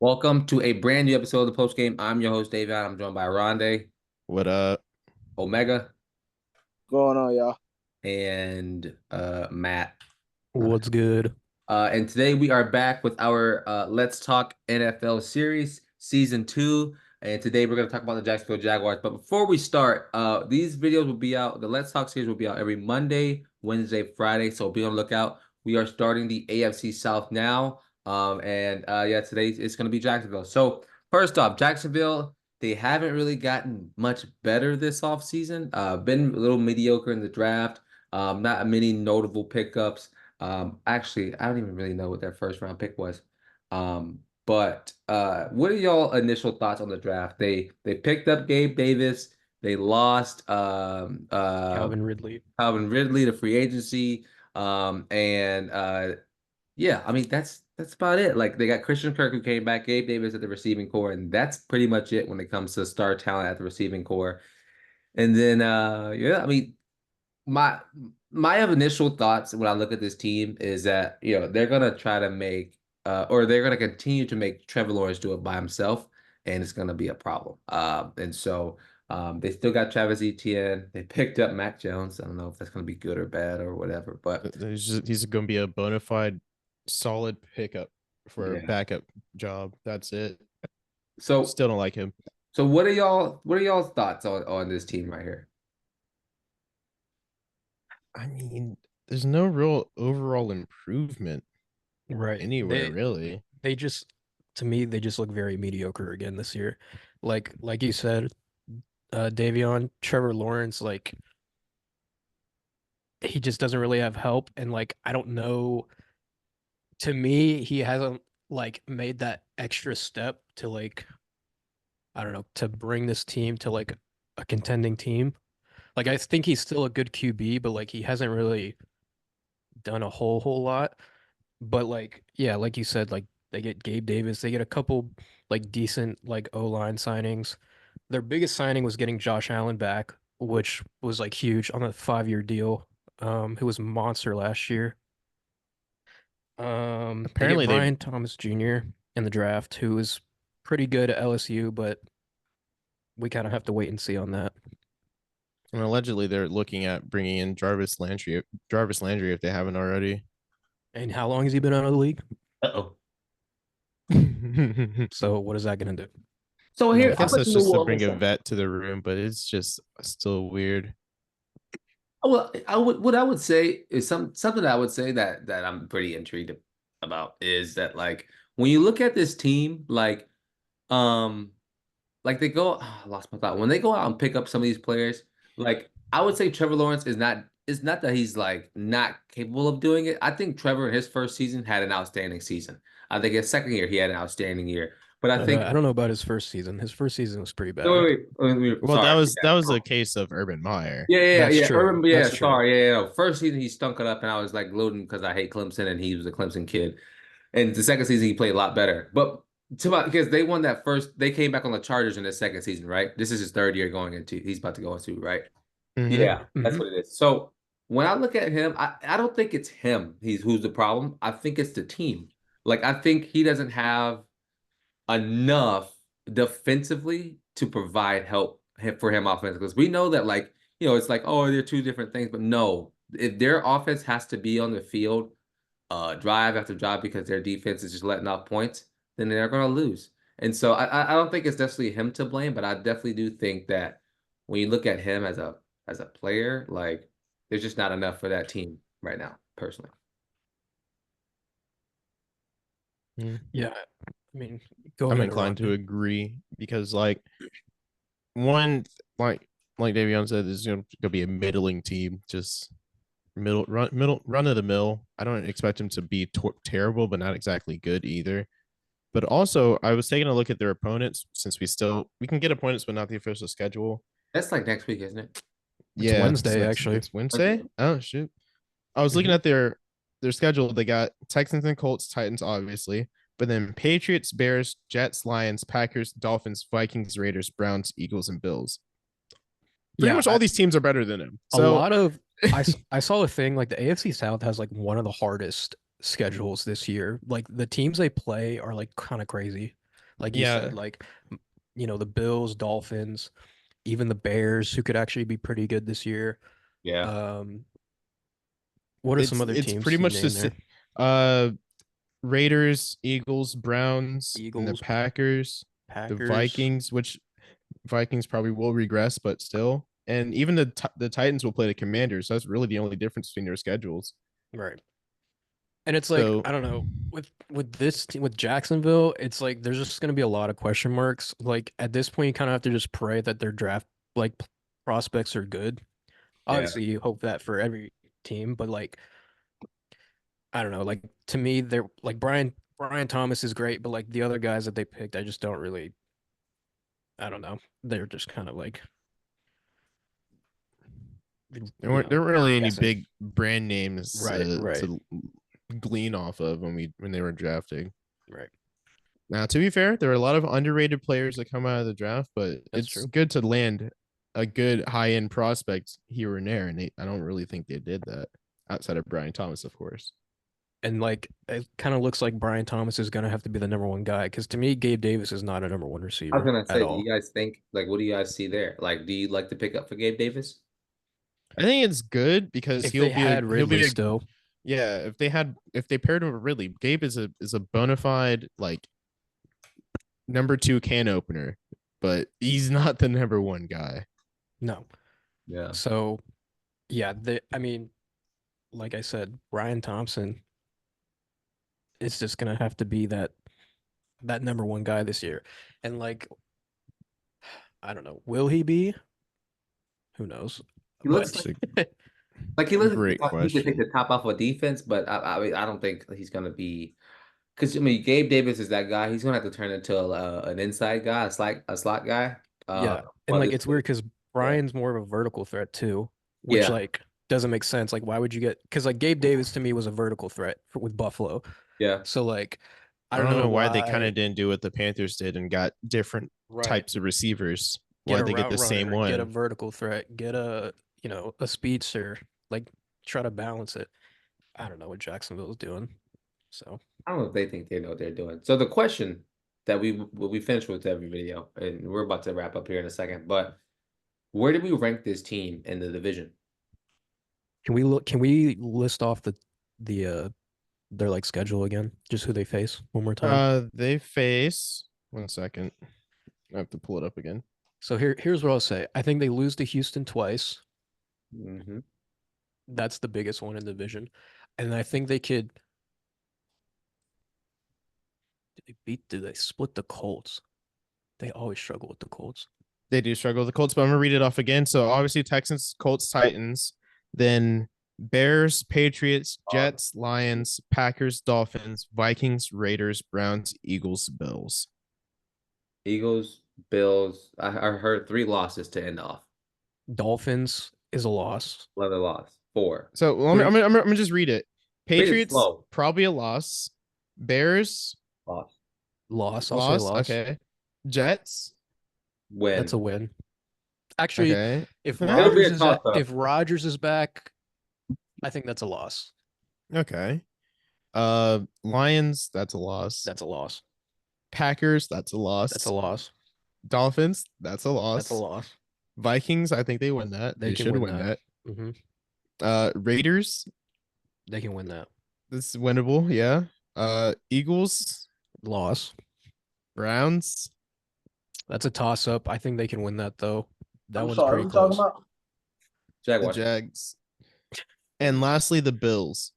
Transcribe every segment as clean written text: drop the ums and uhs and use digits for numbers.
Welcome to a brand new episode of the Post Game. I'm your host, Davion. I'm joined by Oronde, What up? Omega, Going on, y'all? and Matt. What's good? And today we are back with our Let's Talk NFL series, season 2. And today we're going to talk about the Jacksonville Jaguars. But before we start, these videos will be out. The Let's Talk series will be out every Monday, Wednesday, Friday. So be on the lookout. We are starting the AFC South now. Yeah, today it's going to be Jacksonville. So first off, Jacksonville, they haven't really gotten much better this offseason. Been a little mediocre in the draft. Not many notable pickups. Actually, I don't even really know what their first round pick was. But what are y'all initial thoughts on the draft? They picked up Gabe Davis. They lost Calvin Ridley. Calvin Ridley to free agency. Yeah, I mean that's about it. Like they got Christian Kirk who came back, Gabe Davis at the receiving core, and that's pretty much it when it comes to star talent at the receiving core. And then yeah, I mean my my initial thoughts when I look at this team is that they're gonna try to make or they're gonna continue to make Trevor Lawrence do it by himself, and it's gonna be a problem. They still got Travis Etienne. They picked up Mac Jones. I don't know if that's gonna be good or bad or whatever, but He's going to be a bona fide solid pickup for a yeah. backup job. That's it. So Still don't like him. so what are y'all's thoughts on this team right here? I mean, there's no real overall improvement Right. anywhere, really. They just to me they just look very mediocre again this year. Like you said, Davion, Trevor Lawrence, like he just doesn't really have help and like I don't know, to me he hasn't like made that extra step to like I don't know, to bring this team to like a contending team. Like I think he's still a good QB, but like he hasn't really done a whole lot. But like, yeah, like you said, like they get Gabe Davis, they get a couple like decent like O-line signings. Their biggest signing was getting Josh Allen back, which was like huge on a 5-year deal. Who was a monster last year. They get Apparently, Brian Thomas Jr. in the draft, who was pretty good at LSU, but we kind of have to wait and see on that. and allegedly they're looking at bringing in Jarvis Landry if they haven't already. And how long has he been out of the league? Uh-oh. So what is that gonna do? So I here, I'm guess put that's the New just to bring Orleans. a vet to the room, but it's just still weird. Well, what I would say is something I would say that I'm pretty intrigued about is that like when you look at this team, um like they go I lost my thought. When they go out and pick up some of these players, like I would say Trevor Lawrence is not it's not that he's like not capable of doing it. I think Trevor in his first season had an outstanding season. I think his second year he had an outstanding year. But I think I don't know about his first season. His first season was pretty no, bad. Well, sorry. that was a case of Urban Meyer. That's true. Urban, yeah, That's true. sorry, yeah, yeah. No. First season he stunk it up, and I was like gloating because I hate Clemson, and he was a Clemson kid. And the second season he played a lot better. But because they won that first, they came back on the Chargers in the second season, right? This is his third year going into. He's about to go into, right? Mm-hmm. Yeah, that's what it is. So when I look at him, I don't think it's him. He's who's the problem. I think it's the team. Like I think he doesn't have enough defensively to provide help for him offensively. Because we know that, like, it's like, oh, they're two different things. But no, if their offense has to be on the field, drive after drive because their defense is just letting off points, then they're going to lose. And so I don't think it's necessarily him to blame, but I definitely do think that when you look at him as a player, like there's just not enough for that team right now, personally. Yeah. I mean, go I'm ahead, inclined to Oronde. agree because one like Davion said, this is gonna be a middling team, just middle run of the mill. I don't expect him to be terrible, but not exactly good either. But also, I was taking a look at their opponents since we can get opponents, but not the official schedule. That's like next week, isn't it? It's Yeah, Wednesday, actually. it's Wednesday. Oh shoot! I was looking at their schedule. They got Texans and Colts, Titans, obviously, but then Patriots, Bears, Jets, Lions, Packers, Dolphins, Vikings, Raiders, Browns, Eagles, and Bills. Pretty Yeah, much all these teams are better than him. a So lot of I saw a thing like the AFC South has like one of the hardest schedules this year. Like the teams they play are like kind of crazy. Like you said, like the Bills, Dolphins, even the Bears, who could actually be pretty good this year. Yeah. What are some other It's teams pretty you much named the there? Raiders, Eagles, Browns, and the Eagles, Packers, the Packers. Vikings, which Vikings probably will regress, but still. And even the Titans will play the Commanders. So that's really the only difference between their schedules. Right. And it's like, So I don't know, with this team, with Jacksonville, it's like there's just going to be a lot of question marks. Like at this point, you kind of have to just pray that their draft like prospects are good. Yeah. Obviously, you hope that for every team, but like I don't know, like to me, they're like Brian Thomas is great, but like the other guys that they picked, I just don't really, I don't know. They're just kind of like there weren't really any guessing. big brand names Right. to glean off of when they were drafting. Right. Now, to be fair, there are a lot of underrated players that come out of the draft, but That's it's true. good to land a good high end prospect here and there, and I don't really think they did that outside of Brian Thomas, of course. And like it kind of looks like Brian Thomas is gonna have to be the number one guy because to me, Gabe Davis is not a number one I was receiver gonna at say, do all. you guys think like what do you guys see there? Like, do you like to pick up for Gabe Davis? I think it's good because If they had Ridley still, yeah. If they paired him with Ridley, Gabe is a bona fide like number 2 can opener, but he's not the number 1 guy. no. Yeah. So, yeah, I mean, like I said, Ryan Thompson is just gonna have to be that number one guy this year. And like, I don't know, will he be? Who knows? He looks But like he looks Great like he could take question. the top off of defense, but I mean I don't think he's gonna be because I mean Gabe Davis is that guy. He's gonna have to turn into an inside guy, a slot guy. yeah, and Well, like this it's weird because yeah. Brian's more of a vertical threat too, which Yeah. like doesn't make sense. Like, why would you get? Because like Gabe Davis to me was a vertical threat with Buffalo. Yeah. So like, I I don't don't know know why they kind why. of didn't do what the Panthers did and got different Right. types of receivers. Get Why a they get route the same runner, get a one? vertical threat, get a a speedster. Like try to balance it. I don't know what Jacksonville's doing. So I don't know if they think they know what they're doing. So the question that we finish with every video, and we're about to wrap up here in a second, but where do we rank this team in the division? can we look? Can we list off their like schedule again? Just who they face one more time. They face 1 second. I have to pull it up again. So here's what I'll say. I think they lose to Houston twice. Mm-hmm. That's the biggest one in the division, and I think they could. Did they split the Colts? They always struggle with the Colts. They do struggle with the Colts, but I'm gonna read it off again. So obviously Texans, Colts, Titans, then Bears, Patriots, Jets, Lions, Packers, Dolphins, Vikings, Raiders, Browns, Eagles, Bills. Eagles, Bills. I heard 3 losses to end off. Dolphins is a loss. Another loss. 4. So I'm gonna just read it. Read it Patriots slow. probably a loss. Bears Loss. Loss. I'll say loss. loss. Okay. Jets. Win. That's a win. Actually, Okay. if It'll be a Rodgers is toss-up. if Rodgers is back, I think that's a loss. Okay. Lions, that's a loss. That's a loss. Packers, that's a loss. That's a loss. Dolphins, that's a loss. That's a loss. Vikings, I think they win that. They They can should win win that. Mm-hmm. Raiders, They can win that. this is winnable, yeah. Eagles, Loss. Browns, That's a toss up. I think they can win that though. That I'm one's sorry, pretty what you talking close. about? the Jaguars. Jags, and lastly the Bills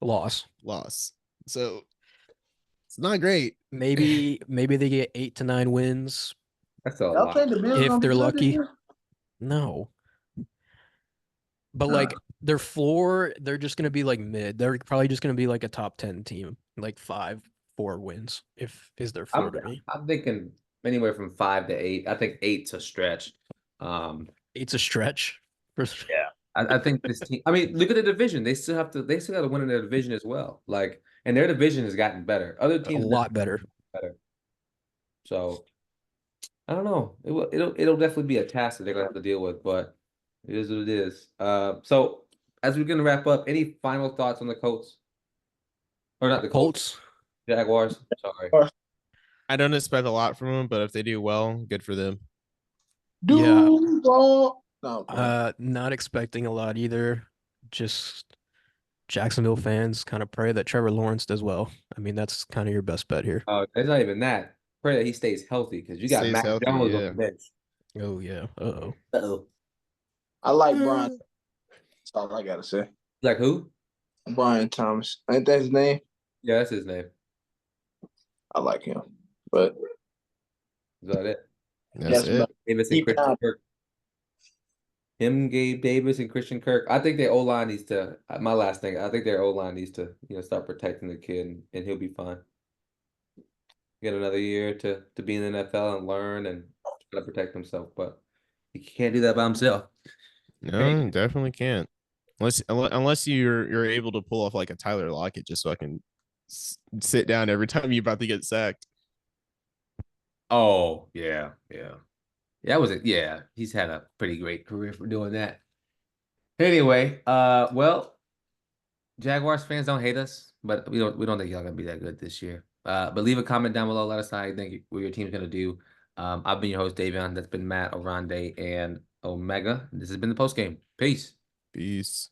Loss. loss. So it's not great. Maybe they get 8 to 9 wins. That's a Y'all lot. think the Bills If gonna be they're good this lucky. year? No. But Huh. like their floor, they're just gonna be like mid. They're probably just gonna be like a top 10 team, like 5-4 wins. If is their floor to me. I'm thinking anywhere from 5 to 8. I think 8's a stretch. 8's a stretch. Yeah. I think this team. I mean, look at the division. They still got to win in their division as well. Like, and their division has gotten better. Other A teams lot better. better. So I don't know. It'll definitely be a task that they're gonna have to deal with, but it is what it is. So as we're gonna wrap up, any final thoughts on the Colts? Or not the Colts, Colts. Jaguars. Sorry. I don't expect a lot from them, but if they do well, good for them. Yeah. Duval. No, Not expecting a lot either. Just Jacksonville fans kind of pray that Trevor Lawrence does well. I mean, that's kind of your best bet here. Oh, it's not even that. Pray that he stays healthy because you got Stays Mac healthy, Jones on yeah. the bench. Oh yeah. Uh-oh. Uh-oh. I like Brian. That's all I gotta say. Like who? Brian Thomas. Ain't that his name? Yeah, that's his name. I like him. But Is that it? That's it. Davis and Deep Christian down. Kirk. Him, Gabe Davis, and Christian Kirk. I think their O line needs to. My last thing. I think their O line needs to, start protecting the kid, and he'll be fine. Get another year to be in the NFL and learn and try to protect himself, but he can't do that by himself. No, definitely can't. Unless you're able to pull off like a Tyler Lockett, just so I can sit down every time you're about to get sacked. Oh yeah. That was it. Yeah, he's had a pretty great career for doing that. Anyway, well, Jaguars fans don't hate us, but we don't think y'all gonna be that good this year. But leave a comment down below. Let us know how you think what your team's gonna do. I've been your host, Davion. That's been Matt, Oronde, and Omega. This has been the post game. Peace. Peace.